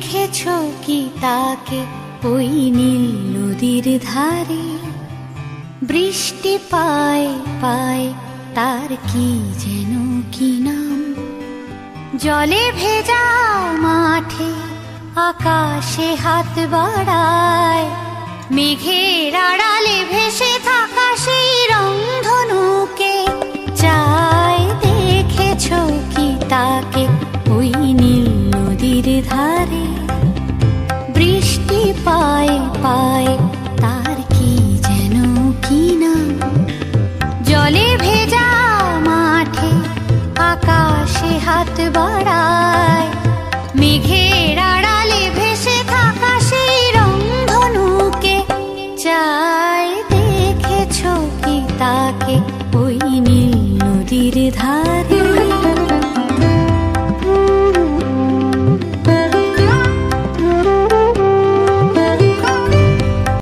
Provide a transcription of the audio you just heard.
দেখেছো কি তাকে ওই নীল নদীর ধারে? বৃষ্টি পায় পায় তার কি যেন কি নাম। জলে ভেজা মাঠে আকাশে হাত বাড়ায়, মেঘের আড়ালে ভেসে থাকা সেই রংধনুকে চায়। দেখেছো কি তাকে ওই নীল নদীর ধারে? বৃষ্টি পায় পায় তার কি যেন কি নাম। জলে ভেজা মাঠে আকাশে হাত বাড়ায়, মেঘের আড়ালে ভেসে থাকা সেই রংধনুকে চায়। দেখেছো কি তাকে ওই নীল নদীর ধারে?